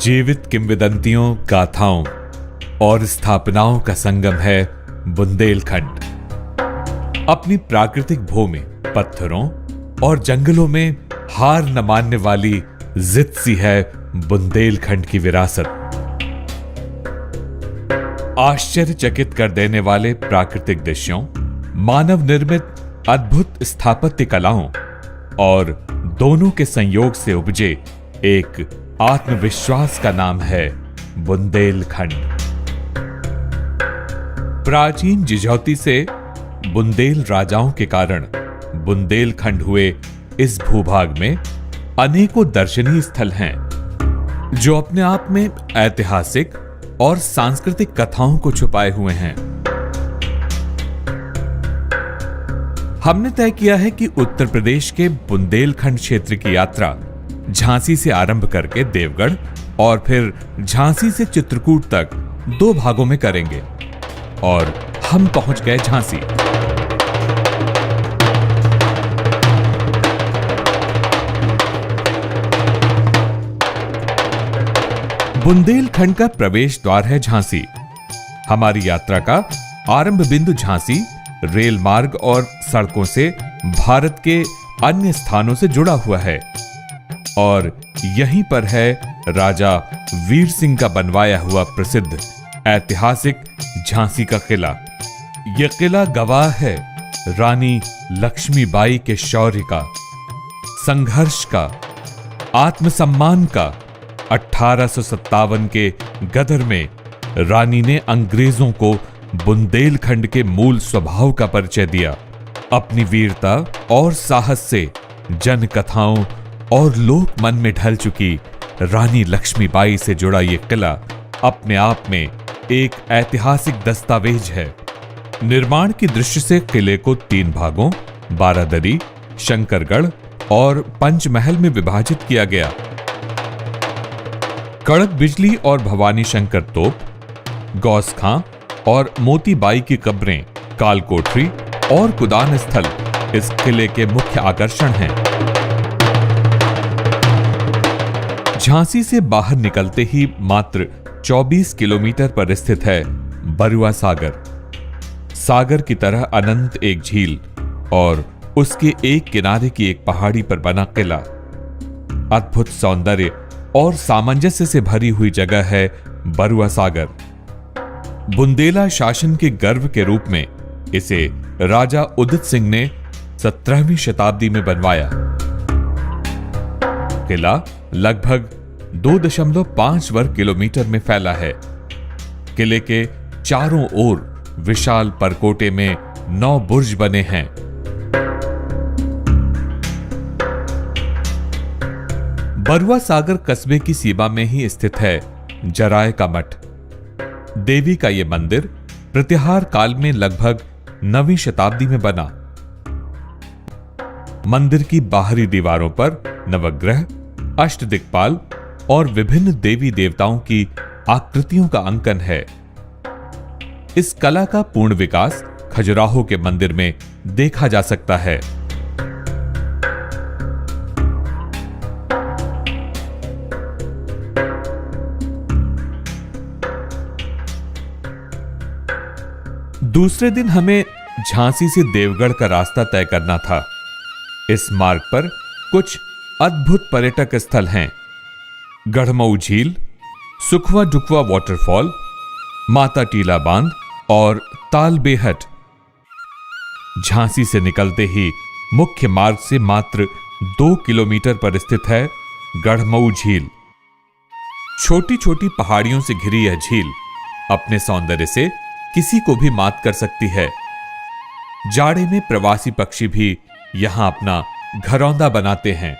जीवित किंवदंतियों, गाथाओं और स्थापनाओं का संगम है बुंदेलखंड। अपनी प्राकृतिक भूमि, पत्थरों और जंगलों में हार न मानने वाली जिद सी है बुंदेलखंड की विरासत। आश्चर्यचकित कर देने वाले प्राकृतिक दृश्यों, मानव निर्मित अद्भुत स्थापत्य कलाओं और दोनों के संयोग से उपजे एक आत्मविश्वास का नाम है बुंदेलखंड। प्राचीन जिझौती से बुंदेल राजाओं के कारण बुंदेलखंड हुए इस भूभाग में अनेकों दर्शनीय स्थल हैं, जो अपने आप में ऐतिहासिक और सांस्कृतिक कथाओं को छुपाए हुए हैं। हमने तय किया है कि उत्तर प्रदेश के बुंदेलखंड क्षेत्र की यात्रा झांसी से आरंभ करके देवगढ़ और फिर झांसी से चित्रकूट तक 2 भागों में करेंगे। और हम पहुंच गए झांसी। बुंदेलखंड का प्रवेश द्वार है झांसी। हमारी यात्रा का आरंभ बिंदु झांसी रेल मार्ग और सड़कों से भारत के अन्य स्थानों से जुड़ा हुआ है और यहीं पर है राजा वीर सिंह का बनवाया हुआ प्रसिद्ध ऐतिहासिक झांसी का किला। यह किला गवाह है रानी लक्ष्मीबाई के शौर्य का, संघर्ष का, आत्मसम्मान का। 1857 के गदर में रानी ने अंग्रेजों को बुंदेलखंड के मूल स्वभाव का परिचय दिया। अपनी वीरता और साहस से जन कथाओं और लोक मन में ढल चुकी रानी लक्ष्मीबाई से जुड़ा यह किला अपने आप में एक ऐतिहासिक दस्तावेज है। निर्माण की दृष्टि से किले को 3 भागों बारादरी, शंकरगढ़ और पंचमहल में विभाजित किया गया। कड़क बिजली और भवानी शंकर तोप, गौस खां और मोतीबाई की कब्रें, काल कोठरी और कुदान स्थल इस किले के मुख्य आकर्षण हैं। झांसी से बाहर निकलते ही मात्र 24 किलोमीटर पर स्थित है बरुआ सागर। सागर की तरह अनंत एक झील और उसके एक किनारे की एक पहाड़ी पर बना किला। अद्भुत सौंदर्य और सामंजस्य से भरी हुई जगह है बरुआ सागर। बुंदेला शासन के गर्व के रूप में इसे राजा उदित सिंह ने 17वीं शताब्दी में बनवाया। किला लगभग 2.5 वर्ग किलोमीटर में फैला है। किले के चारों ओर विशाल परकोटे में 9 बुर्ज बने हैं। बरुआ सागर कस्बे की सीमा में ही स्थित है जराय का मठ। देवी का यह मंदिर प्रतिहार काल में लगभग 9वीं शताब्दी में बना। मंदिर की बाहरी दीवारों पर नवग्रह, अष्टदिक्पाल और विभिन्न देवी देवताओं की आकृतियों का अंकन है। इस कला का पूर्ण विकास खजुराहो के मंदिर में देखा जा सकता है। दूसरे दिन हमें झांसी से देवगढ़ का रास्ता तय करना था। इस मार्ग पर कुछ अद्भुत पर्यटक स्थल हैं। गढ़मऊ झील, सुखवा डुकवा वाटरफॉल, माता टीला बांध और ताल बेहट। झांसी से निकलते ही मुख्य मार्ग से मात्र 2 किलोमीटर पर स्थित है गढ़मऊ झील। छोटी छोटी पहाड़ियों से घिरी यह झील अपने सौंदर्य से किसी को भी मात कर सकती है। जाड़े में प्रवासी पक्षी भी यहां अपना घरौंदा बनाते हैं।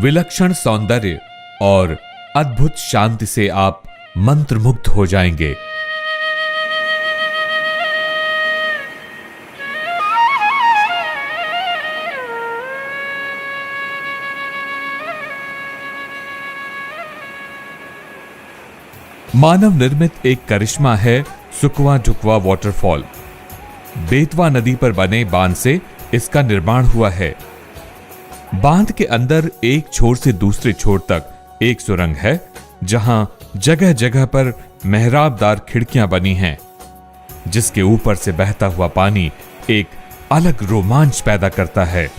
विलक्षण सौंदर्य और अद्भुत शांति से आप मंत्रमुग्ध हो जाएंगे। मानव निर्मित एक करिश्मा है सुखवा डुकवा वाटरफॉल। बेतवा नदी पर बने बांध से इसका निर्माण हुआ है। बांध के अंदर एक छोर से दूसरे छोर तक एक सुरंग है जहां जगह जगह पर मेहराबदार खिड़कियां बनी हैं, जिसके ऊपर से बहता हुआ पानी एक अलग रोमांच पैदा करता है।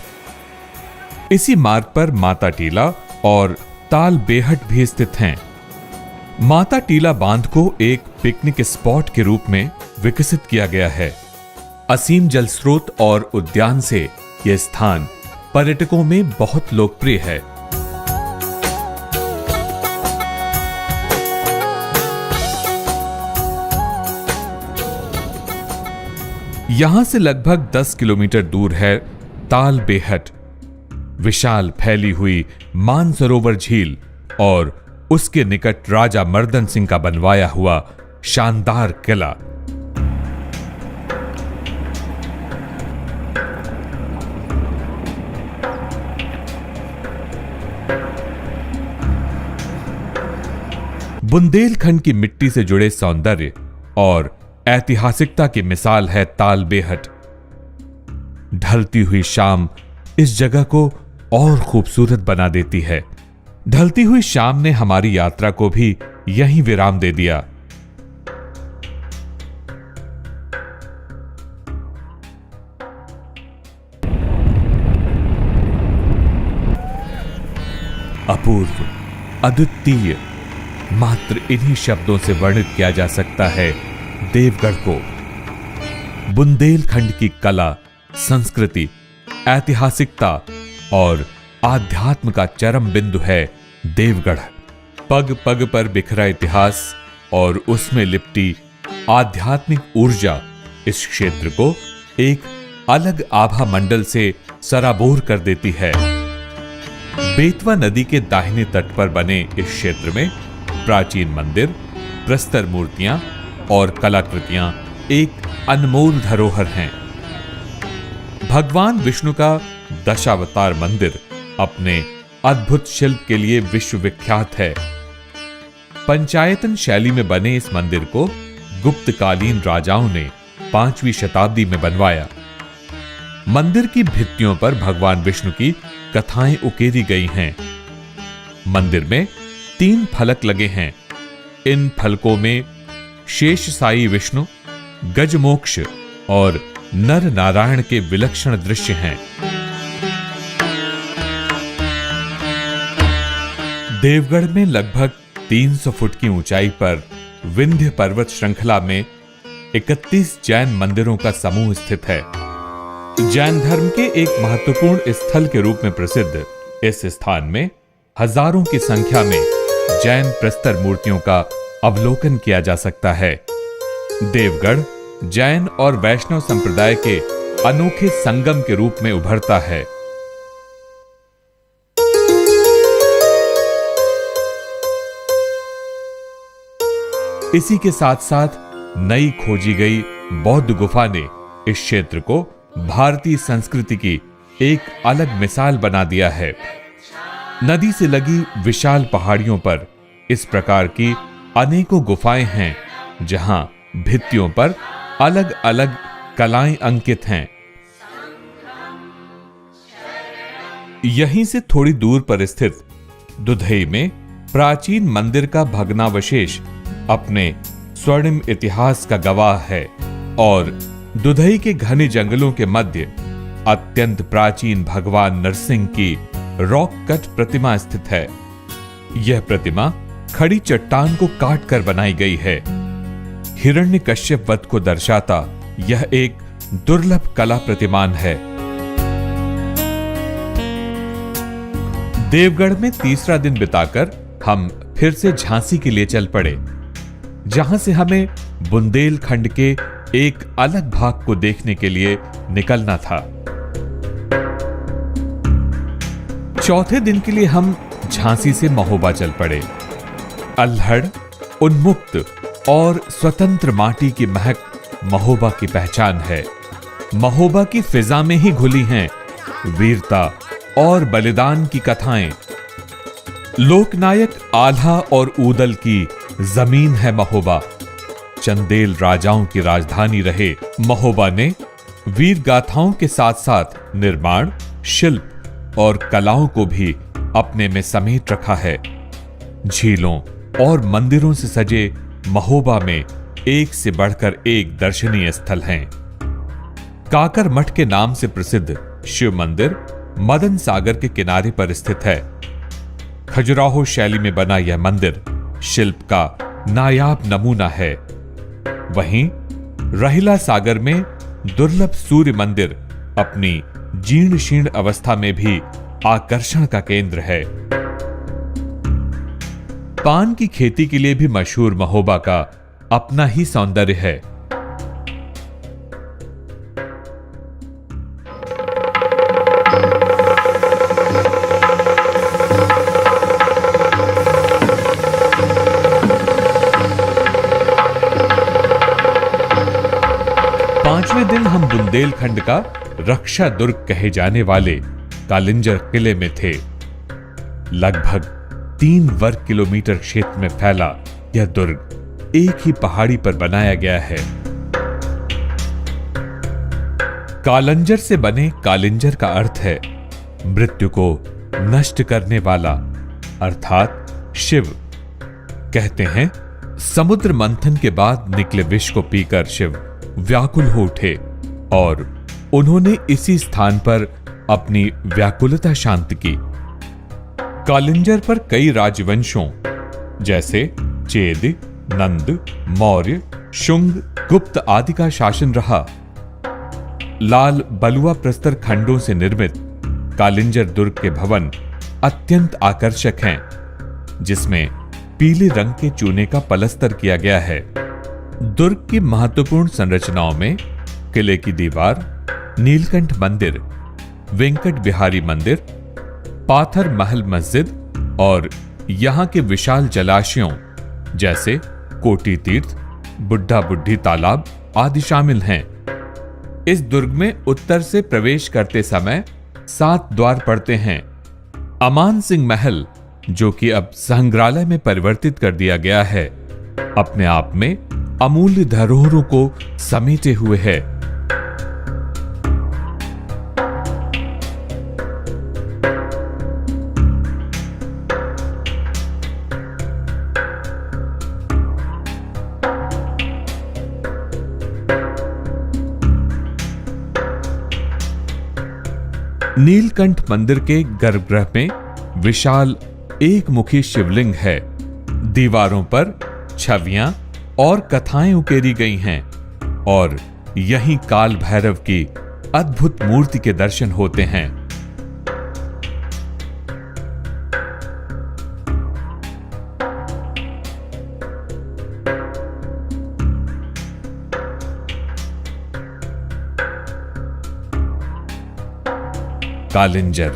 इसी मार्ग पर माता टीला और ताल बेहट भी स्थित हैं। माता टीला बांध को एक पिकनिक स्पॉट के रूप में विकसित किया गया है। असीम जल स्रोत और उद्यान से यह स्थान पर्यटकों में बहुत लोकप्रिय है। यहां से लगभग 10 किलोमीटर दूर है ताल बेहट, विशाल फैली हुई मानसरोवर झील और उसके निकट राजा मर्दन सिंह का बनवाया हुआ शानदार किला। बुंदेलखंड की मिट्टी से जुड़े सौंदर्य और ऐतिहासिकता की मिसाल है ताल बेहट। ढलती हुई शाम इस जगह को और खूबसूरत बना देती है। ढलती हुई शाम ने हमारी यात्रा को भी यहीं विराम दे दिया। अपूर्व, अद्वितीय, मात्र इन्हीं शब्दों से वर्णित किया जा सकता है देवगढ़ को। बुंदेलखंड की कला, संस्कृति, ऐतिहासिकता और आध्यात्म का चरम बिंदु है देवगढ़। पग पग पर बिखरा इतिहास और उसमें लिपटी आध्यात्मिक ऊर्जा इस क्षेत्र को एक अलग आभा मंडल से सराबोर कर देती है। बेतवा नदी के दाहिने तट पर बने इस क्षेत्र में प्राचीन मंदिर, प्रस्तर मूर्तियां और कलाकृतियां एक अनमोल धरोहर हैं। भगवान विष्णु का दशावतार मंदिर अपने अद्भुत शिल्प के लिए विश्वविख्यात है। पंचायतन शैली में बने इस मंदिर को गुप्तकालीन राजाओं ने 5वीं शताब्दी में बनवाया। मंदिर की भित्तियों पर भगवान विष्णु की कथाएं उकेरी गई हैं। मंदिर में 3 फलक लगे हैं। इन फलकों में शेषशायी विष्णु, गजमोक्ष और नर नारायण के विलक्षण दृश्य हैं। देवगढ़ में लगभग 300 फुट की ऊंचाई पर विंध्य पर्वत श्रृंखला में 31 जैन मंदिरों का समूह स्थित है। जैन धर्म के एक महत्वपूर्ण स्थल के रूप में प्रसिद्ध इस स्थान में हजारों की संख्या में जैन प्रस्तर मूर्तियों का अवलोकन किया जा सकता है। देवगढ़ जैन और वैष्णव संप्रदाय के अनोखे संगम के रूप में उभरता है। इसी के साथ साथ नई खोजी गई बौद्ध गुफा ने इस क्षेत्र को भारतीय संस्कृति की एक अलग मिसाल बना दिया है। नदी से लगी विशाल पहाड़ियों पर इस प्रकार की अनेकों गुफाएं हैं, जहां भित्तियों पर अलग अलग कलाएं अंकित हैं। यहीं से थोड़ी दूर पर स्थित दुधई में प्राचीन मंदिर का भग्नावशेष अपने स्वर्णिम इतिहास का गवाह है और दुधई के घने जंगलों के मध्य अत्यंत प्राचीन भगवान नरसिंह की रॉक कट प्रतिमा स्थित है। यह प्रतिमा खड़ी चट्टान को काट कर बनाई गई है। हिरण्यकश्यप वध को दर्शाता यह एक दुर्लभ कला प्रतिमान है। देवगढ़ में तीसरा दिन बिताकर हम फिर से झांसी के लिए चल पड़े, जहां से हमें बुंदेलखंड के एक अलग भाग को देखने के लिए निकलना था। चौथे दिन के लिए हम झांसी से महोबा चल पड़े। अल्हड़, उन्मुक्त और स्वतंत्र माटी की महक महोबा की पहचान है। महोबा की फिजा में ही घुली हैं वीरता और बलिदान की कथाएं। लोकनायक आल्हा और ऊदल की जमीन है महोबा। चंदेल राजाओं की राजधानी रहे महोबा ने वीर गाथाओं के साथ साथ निर्माण, शिल्प और कलाओं को भी अपने में समेट रखा है। झीलों, और मंदिरों से सजे महोबा में एक से बढ़कर एक दर्शनीय स्थल हैं। काकर मठ के नाम से प्रसिद्ध शिव मंदिर मदन सागर के किनारे पर स्थित है। खजुराहो शैली में बना यह मंदिर शिल्प का नायाब नमूना है। वहीं रहिला सागर में दुर्लभ सूर्य मंदिर अपनी जीर्ण शीर्ण अवस्था में भी आकर्षण का केंद्र है। पान की खेती के लिए भी मशहूर महोबा का अपना ही सौंदर्य है। पांचवें दिन हम बुंदेलखंड का रक्षा दुर्ग कहे जाने वाले कालिंजर किले में थे। लगभग 3 वर्ग किलोमीटर क्षेत्र में फैला यह दुर्ग एक ही पहाड़ी पर बनाया गया है। कालंजर से बने कालिंजर का अर्थ है मृत्यु को नष्ट करने वाला, अर्थात शिव। कहते हैं समुद्र मंथन के बाद निकले विष को पीकर शिव व्याकुल हो उठे और उन्होंने इसी स्थान पर अपनी व्याकुलता शांत की। कालिंजर पर कई राजवंशों जैसे चेद, नंद, मौर्य, शुंग, गुप्त आदि का शासन रहा। लाल बलुआ प्रस्तर खंडों से निर्मित कालिंजर दुर्ग के भवन अत्यंत आकर्षक हैं, जिसमें पीले रंग के चूने का पलस्तर किया गया है। दुर्ग की महत्वपूर्ण संरचनाओं में किले की दीवार, नीलकंठ मंदिर, वेंकट बिहारी मंदिर, पाथर महल मस्जिद और यहां के विशाल जलाशयों जैसे कोटी तीर्थ, बुड्ढा बुड्ढी तालाब आदि शामिल हैं। इस दुर्ग में उत्तर से प्रवेश करते समय 7 द्वार पड़ते हैं। अमान सिंह महल, जो कि अब संग्रहालय में परिवर्तित कर दिया गया है, अपने आप में अमूल्य धरोहरों को समेटे हुए है। नीलकंठ मंदिर के गर्भगृह में विशाल एक मुखी शिवलिंग है। दीवारों पर छवियां और कथाएं उकेरी गई हैं और यहीं काल भैरव की अद्भुत मूर्ति के दर्शन होते हैं। कालिंजर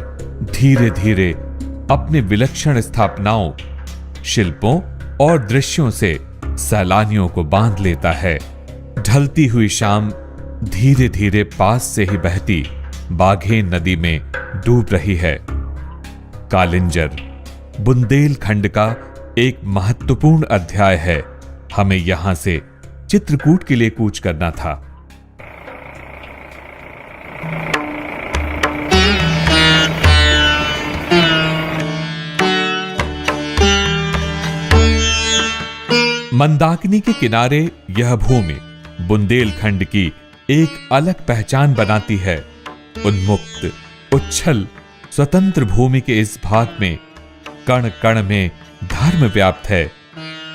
धीरे धीरे अपने विलक्षण स्थापनाओं, शिल्पों और दृश्यों से सैलानियों को बांध लेता है। ढलती हुई शाम धीरे धीरे पास से ही बहती बाघेन नदी में डूब रही है। कालिंजर बुंदेलखंड का एक महत्वपूर्ण अध्याय है। हमें यहां से चित्रकूट के लिए कूच करना था। मंदाकिनी के किनारे यह भूमि बुंदेलखंड की एक अलग पहचान बनाती है। उन्मुक्त, उच्छल, स्वतंत्र भूमि के इस भाग में कण कण में धर्म व्याप्त है।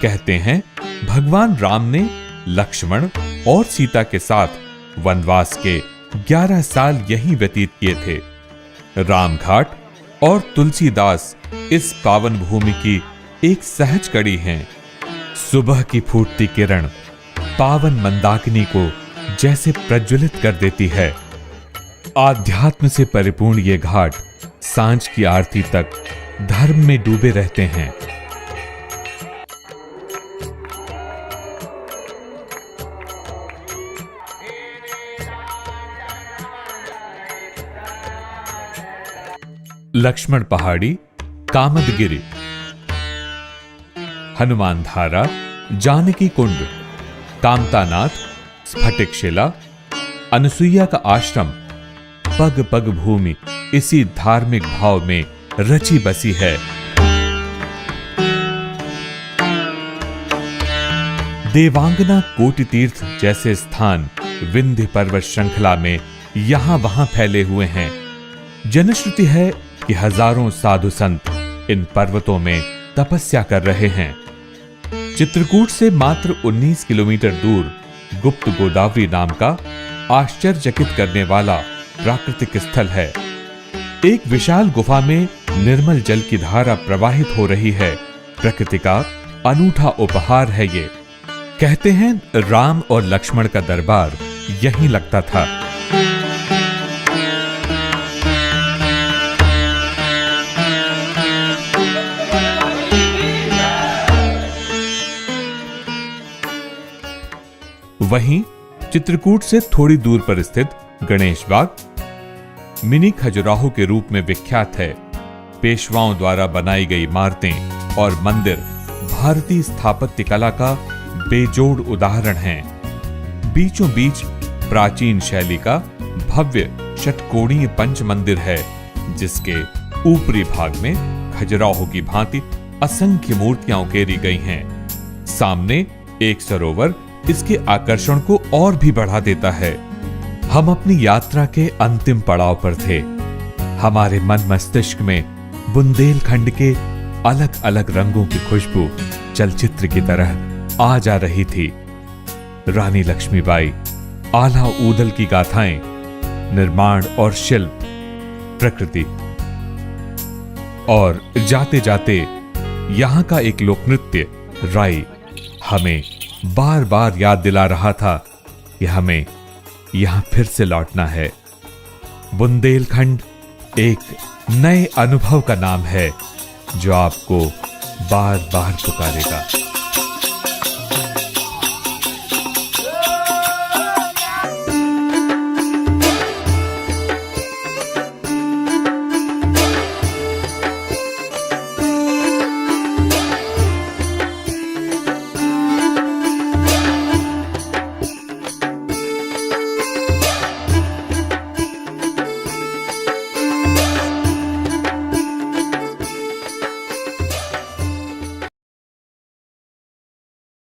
कहते हैं भगवान राम ने लक्ष्मण और सीता के साथ वनवास के 11 साल यहीं व्यतीत किए थे। रामघाट और तुलसीदास इस पावन भूमि की एक सहज कड़ी हैं। सुबह की फूटती किरण पावन मंदाकिनी को जैसे प्रज्वलित कर देती है। आध्यात्म से परिपूर्ण ये घाट सांझ की आरती तक धर्म में डूबे रहते हैं। लक्ष्मण पहाड़ी, कामदगिरी, हनुमान धारा, जानकी कुंड, कामतानाथ, स्फटिक शिला, अनुसुईया का आश्रम, पग पग भूमि इसी धार्मिक भाव में रची बसी है। देवांगना कोटि तीर्थ जैसे स्थान विंध्य पर्वत श्रृंखला में यहां वहां फैले हुए हैं। जनश्रुति है कि हजारों साधु संत इन पर्वतों में तपस्या कर रहे हैं। चित्रकूट से मात्र 19 किलोमीटर दूर गुप्त गोदावरी नाम का आश्चर्यचकित करने वाला प्राकृतिक स्थल है। एक विशाल गुफा में निर्मल जल की धारा प्रवाहित हो रही है। प्रकृति का अनूठा उपहार है ये। कहते हैं राम और लक्ष्मण का दरबार यहीं लगता था। वहीं चित्रकूट से थोड़ी दूर पर स्थित गणेश बाग मिनी खजुराहो के रूप में विख्यात है। पेशवाओं द्वारा बनाई गई इमारतें और मंदिर भारतीय स्थापत्य कला का बेजोड़ उदाहरण हैं। बीचों बीच प्राचीन शैली का भव्य षटकोणीय पंच मंदिर है, जिसके ऊपरी भाग में खजुराहो की भांति असंख्य मूर्तियां उकेरी गई हैं। सामने एक सरोवर इसके आकर्षण को और भी बढ़ा देता है। हम अपनी यात्रा के अंतिम पड़ाव पर थे। हमारे मन मस्तिष्क में बुंदेलखंड के अलग अलग रंगों की खुशबू चलचित्र की तरह आ जा रही थी। रानी लक्ष्मीबाई, आला ऊदल की गाथाएं, निर्माण और शिल्प, प्रकृति, और जाते जाते यहां का एक लोक नृत्य राई हमें बार बार याद दिला रहा था कि हमें यहां फिर से लौटना है। बुंदेलखंड एक नए अनुभव का नाम है जो आपको बार बार पुकारेगा।